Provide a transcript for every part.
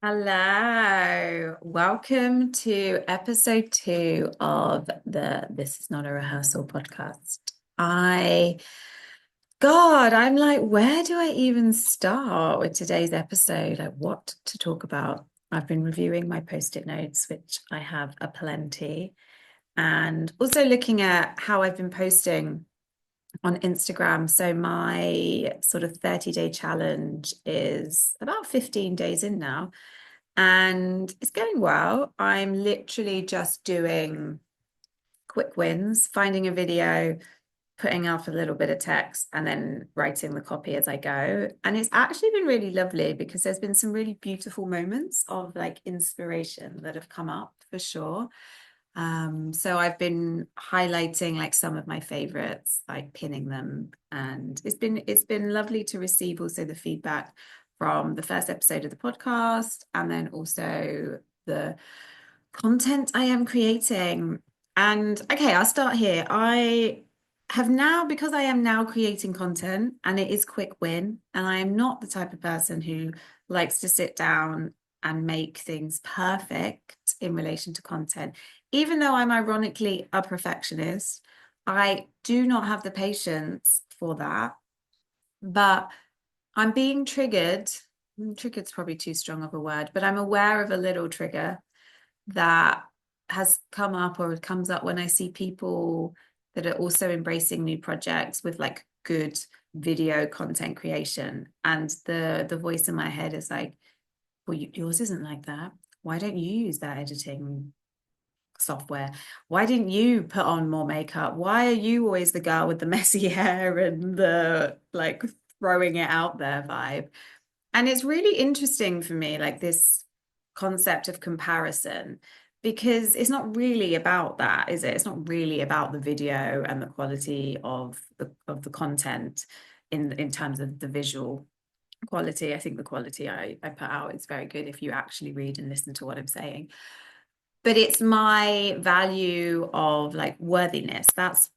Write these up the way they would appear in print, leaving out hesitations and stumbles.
Hello, welcome to episode 2 of the This Is Not a Rehearsal podcast. I, God, I'm like, where do I even start with today's episode? Like, what to talk about? I've been reviewing my post-it notes, which I have aplenty, and also looking at how I've been posting on Instagram. So my sort of 30-day challenge is about 15 days in now. And it's going well. I'm literally just doing quick wins, finding a video, putting up a little bit of text, and then writing the copy as I go. And it's actually been really lovely because there's been some really beautiful moments of like inspiration that have come up for sure. So I've been highlighting like some of my favorites, like pinning them, and it's been lovely to receive also the feedback from the first episode of the podcast, and then also the content I am creating. And okay, I'll start here. I have now, because I am now creating content and it is quick win, and I am not the type of person who likes to sit down and make things perfect in relation to content. Even though I'm ironically a perfectionist, I do not have the patience for that. But I'm being triggered. Triggered's probably too strong of a word, but I'm aware of a little trigger that has come up or comes up when I see people that are also embracing new projects with like good video content creation. And the voice in my head is like, well, yours isn't like that. Why don't you use that editing software? Why didn't you put on more makeup? Why are you always the girl with the messy hair and the like throwing it out there vibe? And it's really interesting for me, like this concept of comparison, because it's not really about that, is it? It's not really about the video and the quality of the content in terms of the visual quality. I think the quality I put out is very good if you actually read and listen to what I'm saying. But it's my value of like worthiness. That's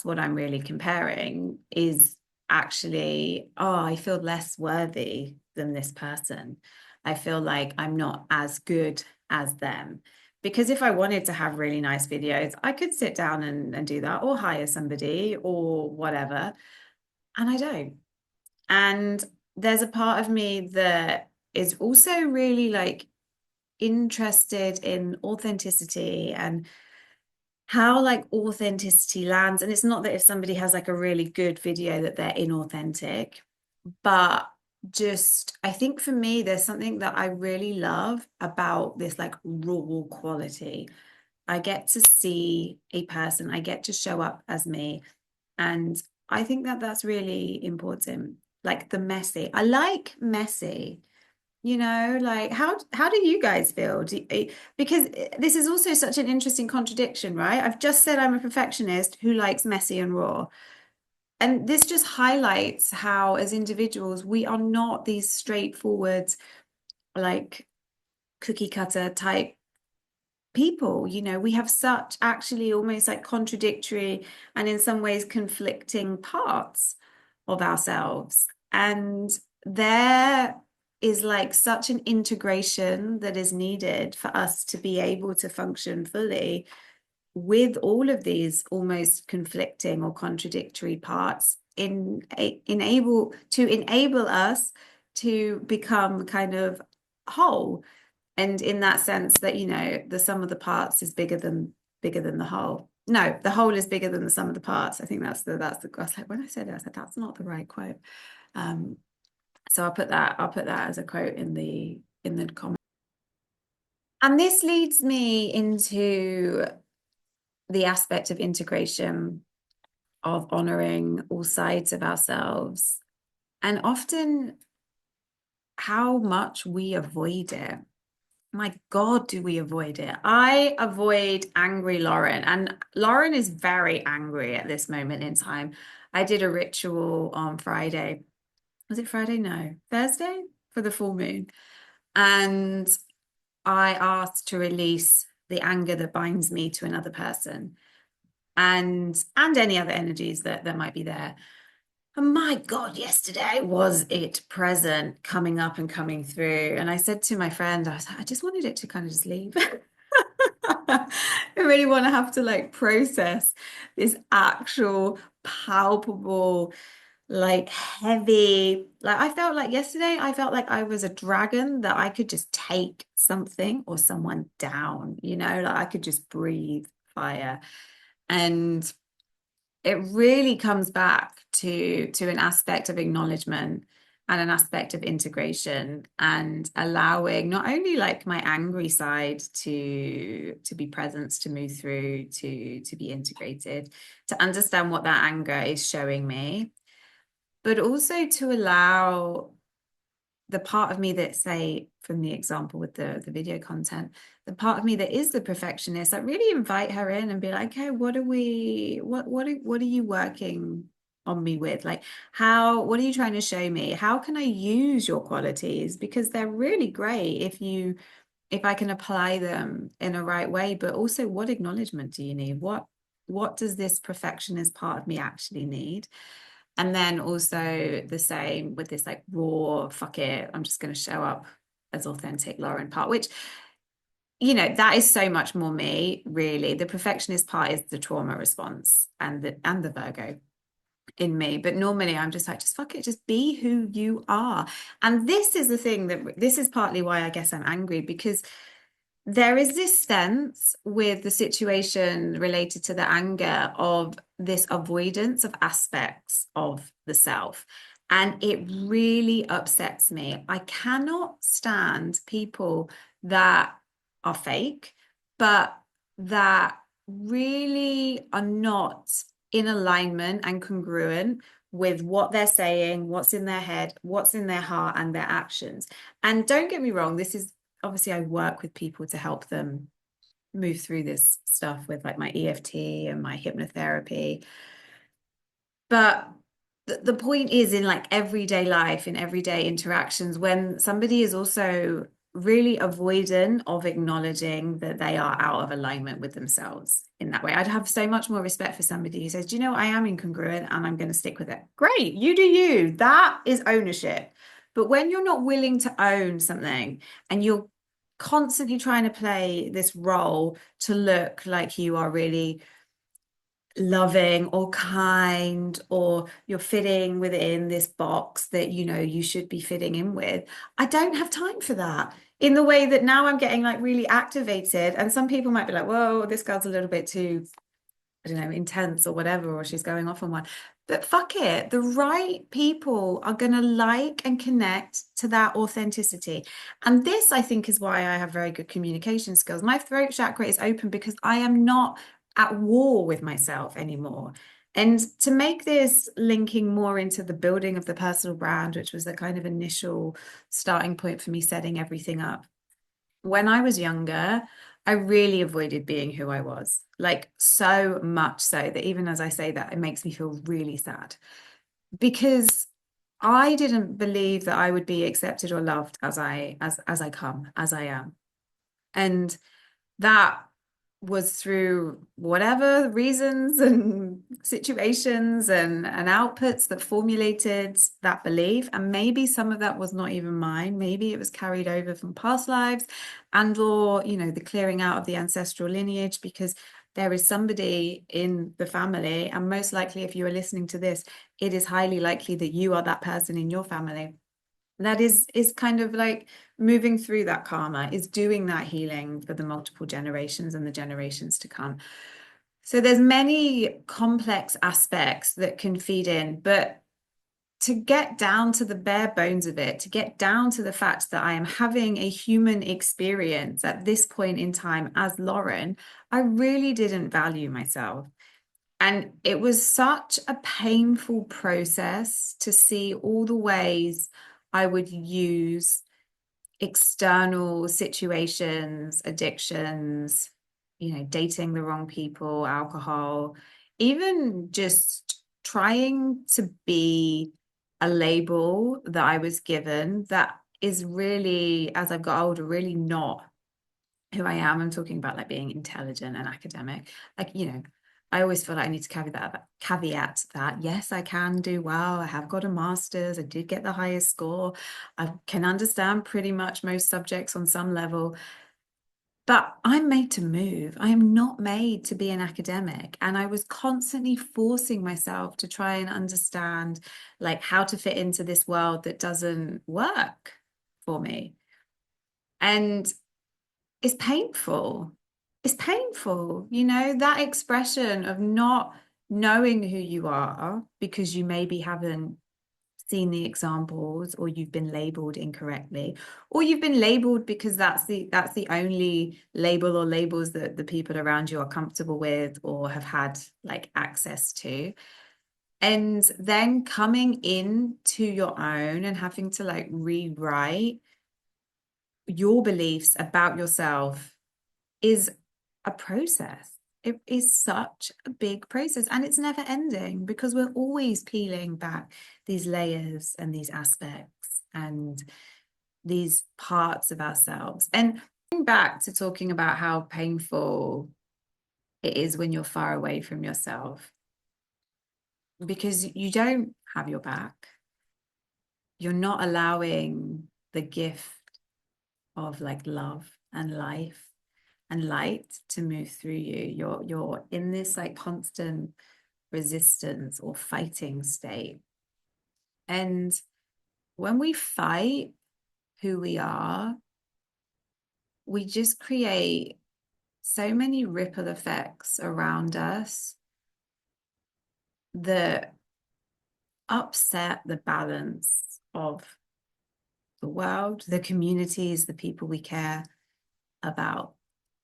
what I'm really comparing is actually, oh, I feel less worthy than this person. I feel like I'm not as good as them. Because if I wanted to have really nice videos, I could sit down and do that or hire somebody or whatever. And I don't. And there's a part of me that is also really like interested in authenticity and how like authenticity lands. And it's not that if somebody has like a really good video that they're inauthentic, but just I think for me, there's something that I really love about this like raw quality. I get to see a person, I get to show up as me. And I think that that's really important. Like the messy. I like messy. Like how do you guys feel? Because this is also such an interesting contradiction, right? I've just said I'm a perfectionist who likes messy and raw. And this just highlights how, as individuals, we are not these straightforward, like cookie cutter type people. We have such actually almost like contradictory and in some ways conflicting parts of ourselves. And there is like such an integration that is needed for us to be able to function fully with all of these almost conflicting or contradictory parts enable us to become kind of whole. And in that sense that, the sum of the parts is bigger than the whole. No, the whole is bigger than the sum of the parts. I think that's the I was like, when I said it, I said that's not the right quote. Um, so I'll put that as a quote in the comment. And this leads me into the aspect of integration, of honoring all sides of ourselves, and often how much we avoid it. My God, do we avoid it? I avoid angry Lauren, and Lauren is very angry at this moment in time. I did a ritual on Friday. Was it Friday? No, Thursday for the full moon. And I asked to release the anger that binds me to another person and any other energies that might be there. And my God, yesterday was it present, coming up and coming through. And I said to my friend, I was like, I just wanted it to kind of just leave. I really want to have to like process this actual palpable, like heavy, like I felt like yesterday, I felt like I was a dragon that I could just take something or someone down, like I could just breathe fire. And it really comes back to an aspect of acknowledgement and an aspect of integration and allowing not only like my angry side to be present, to move through, to be integrated, to understand what that anger is showing me, but also to allow the part of me that, say, from the example with the video content, the part of me that is the perfectionist, I really invite her in and be like, okay, what are you working on me with? Like, what are you trying to show me? How can I use your qualities? Because they're really great if I can apply them in a right way, but also what acknowledgement do you need? What does this perfectionist part of me actually need? And then also the same with this like raw, fuck it, I'm just going to show up as authentic Lauren part, which, that is so much more me, really. The perfectionist part is the trauma response and the Virgo in me. But normally I'm just like, just fuck it, just be who you are. And this is the thing this is partly why I guess I'm angry, because there is this sense with the situation related to the anger of this avoidance of aspects of the self. And it really upsets me. I cannot stand people that are fake, but that really are not in alignment and congruent with what they're saying, what's in their head, what's in their heart, and their actions. And don't get me wrong, this is obviously I work with people to help them move through this stuff with like my EFT and my hypnotherapy. But the point is in like everyday life, in everyday interactions, when somebody is also really avoidant of acknowledging that they are out of alignment with themselves in that way. I'd have so much more respect for somebody who says, do you know, I am incongruent and I'm going to stick with it. Great, you do you. That is ownership. But when you're not willing to own something and you're constantly trying to play this role to look like you are really loving or kind, or you're fitting within this box that you should be fitting in with, I don't have time for that, in the way that now I'm getting like really activated. And some people might be like, whoa, this girl's a little bit too, I don't know, intense or whatever, or she's going off on one. But fuck it, the right people are going to like and connect to that authenticity. And this, I think, is why I have very good communication skills. My throat chakra is open because I am not at war with myself anymore. And to make this linking more into the building of the personal brand, which was the kind of initial starting point for me setting everything up. When I was younger, I really avoided being who I was, like so much so that even as I say that, it makes me feel really sad, because I didn't believe that I would be accepted or loved as I come, as I am. And that was through whatever reasons and situations and outputs that formulated that belief. And maybe some of that was not even mine. Maybe it was carried over from past lives, or the clearing out of the ancestral lineage, because there is somebody in the family, and most likely if you are listening to this, it is highly likely that you are that person in your family that is kind of like moving through that karma, is doing that healing for the multiple generations and the generations to come. So there's many complex aspects that can feed in, but to get down to the bare bones of it, to get down to the fact that I am having a human experience at this point in time as Lauren, I really didn't value myself. And it was such a painful process to see all the ways I would use external situations, addictions, dating the wrong people, alcohol, even just trying to be a label that I was given that is really, as I've got older, really not who I am. I'm talking about like being intelligent and academic, like, I always feel like I need to caveat that yes, I can do well. I have got a master's. I did get the highest score. I can understand pretty much most subjects on some level. But I'm made to move. I am not made to be an academic. And I was constantly forcing myself to try and understand like how to fit into this world that doesn't work for me. And it's painful. It's painful, that expression of not knowing who you are because you maybe haven't seen the examples, or you've been labeled incorrectly, or you've been labeled because that's the only label or labels that the people around you are comfortable with or have had like access to. And then coming in to your own and having to like rewrite your beliefs about yourself is a process. It is such a big process, and it's never ending because we're always peeling back these layers and these aspects and these parts of ourselves. And going back to talking about how painful it is when you're far away from yourself, because you don't have your back. You're not allowing the gift of like love and life and light to move through you. You're in this like constant resistance or fighting state. And when we fight who we are, we just create so many ripple effects around us that upset the balance of the world, the communities, the people we care about.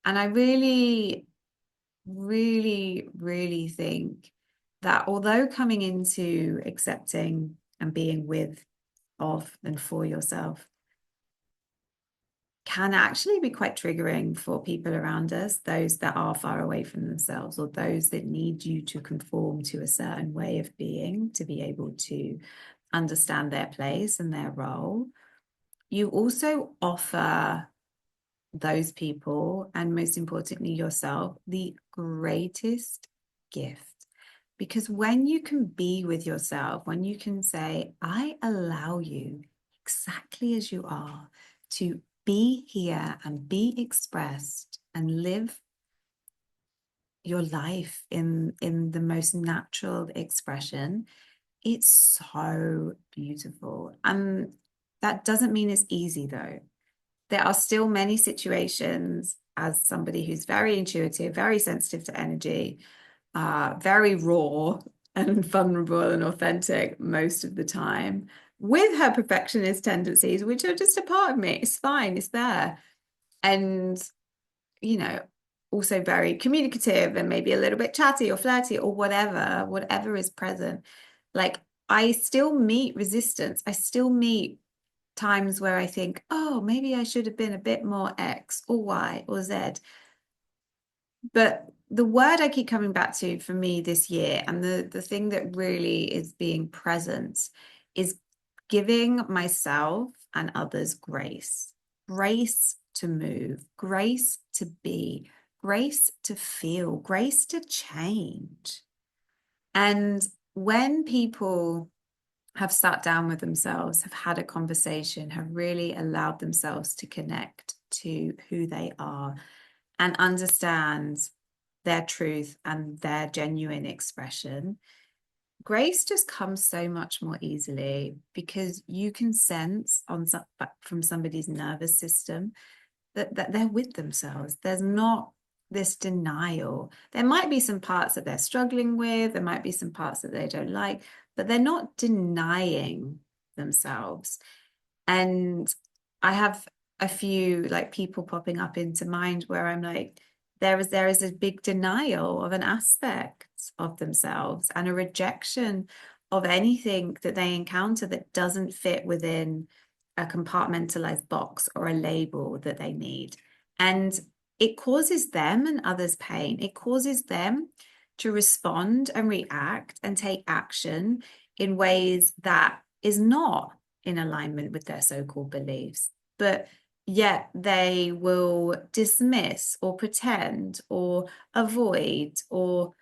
And I really, really, really think that although coming into accepting and being with, of, and for yourself can actually be quite triggering for people around us, those that are far away from themselves, or those that need you to conform to a certain way of being to be able to understand their place and their role. You also offer those people, and most importantly yourself, the greatest gift. Because when you can be with yourself, when you can say, I allow you exactly as you are to be here and be expressed and live your life in the most natural expression, it's so beautiful. And that doesn't mean it's easy though. There are still many situations, as somebody who's very intuitive, very sensitive to energy, very raw and vulnerable and authentic most of the time, with her perfectionist tendencies, which are just a part of me. It's fine, it's there. And, also very communicative and maybe a little bit chatty or flirty or whatever is present. Like, I still meet resistance. I still meet times where I think, oh, maybe I should have been a bit more X or Y or Z. But the word I keep coming back to for me this year, and the thing that really is being present, is giving myself and others grace. Grace to move, grace to be, grace to feel, grace to change. And when people have sat down with themselves, have had a conversation, have really allowed themselves to connect to who they are and understand their truth and their genuine expression, grace just comes so much more easily, because you can sense from somebody's nervous system that they're with themselves. There's not this denial. There might be some parts that they're struggling with, there might be some parts that they don't like, but they're not denying themselves. And I have a few like people popping up into mind where I'm like, there is a big denial of an aspect of themselves and a rejection of anything that they encounter that doesn't fit within a compartmentalized box or a label that they need. And it causes them and others pain. It causes them to respond and react and take action in ways that is not in alignment with their so-called beliefs. But yet they will dismiss or pretend or avoid or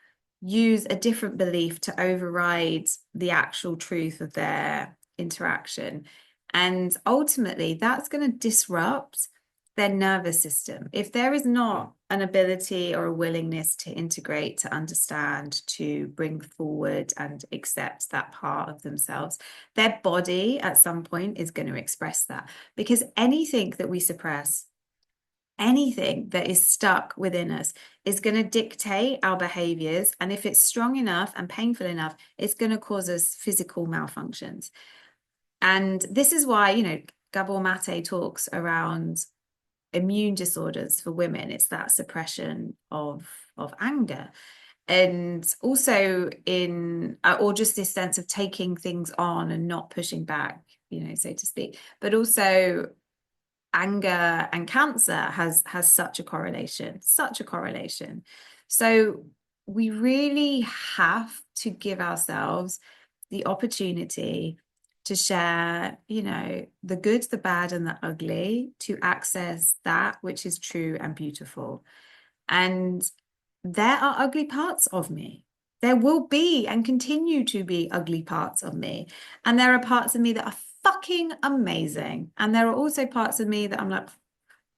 use a different belief to override the actual truth of their interaction. And ultimately, that's going to disrupt their nervous system. If there is not an ability or a willingness to integrate, to understand, to bring forward and accept that part of themselves, their body at some point is going to express that. Because anything that we suppress, anything that is stuck within us is going to dictate our behaviors. And if it's strong enough and painful enough, it's going to cause us physical malfunctions. And this is why, Gabor Mate talks around immune disorders for women. It's that suppression of anger. And also or just this sense of taking things on and not pushing back, so to speak. But also anger and cancer has such a correlation. So we really have to give ourselves the opportunity to share, the good, the bad, and the ugly, to access that which is true and beautiful. And there are ugly parts of me. There will be and continue to be ugly parts of me. And there are parts of me that are fucking amazing. And there are also parts of me that I'm like,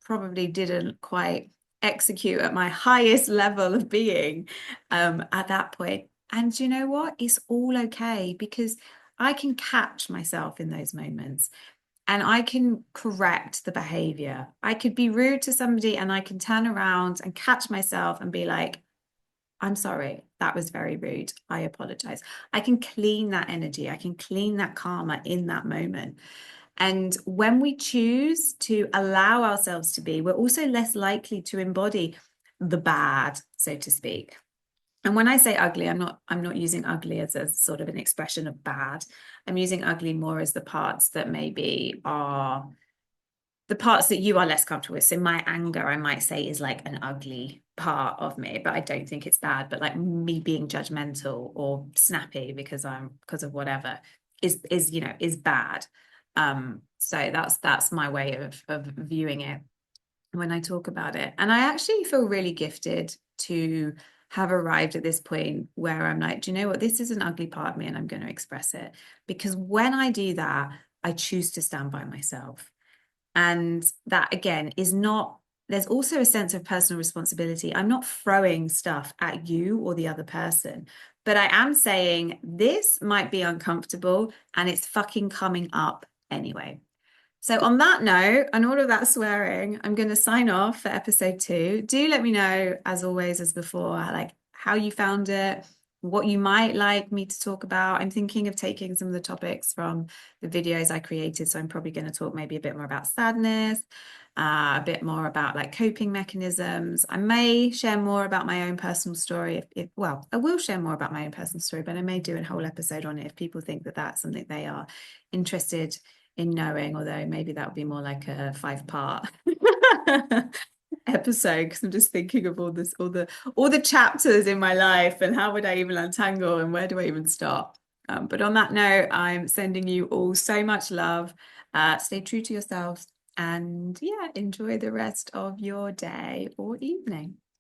probably didn't quite execute at my highest level of being at that point. And you know what? It's all okay, because I can catch myself in those moments and I can correct the behavior. I could be rude to somebody and I can turn around and catch myself and be like, I'm sorry, that was very rude. I apologize. I can clean that energy. I can clean that karma in that moment. And when we choose to allow ourselves to be, we're also less likely to embody the bad, so to speak. And when I say ugly, I'm not using ugly as a sort of an expression of bad. I'm using ugly more as the parts that maybe are the parts that you are less comfortable with. So my anger, I might say, is like an ugly part of me, but I don't think it's bad. But like me being judgmental or snappy because of whatever is bad. So that's my way of viewing it when I talk about it. And I actually feel really gifted to have arrived at this point where I'm like, do you know what? This is an ugly part of me and I'm going to express it. Because when I do that, I choose to stand by myself. And that, again, is not, there's also a sense of personal responsibility. I'm not throwing stuff at you or the other person, but I am saying this might be uncomfortable and it's fucking coming up anyway. So on that note, and all of that swearing, I'm going to sign off for episode 2. Do let me know, as always, as before, like how you found it, what you might like me to talk about. I'm thinking of taking some of the topics from the videos I created. So I'm probably going to talk maybe a bit more about sadness, a bit more about like coping mechanisms. I may share more about my own personal story. Well, I will share more about my own personal story, but I may do a whole episode on it if people think that that's something they are interested in knowing, although maybe that would be more like a 5-part episode, because I'm just thinking of all the chapters in my life and how would I even untangle and where do I even start. But on that note, I'm sending you all so much love. Stay true to yourselves and enjoy the rest of your day or evening.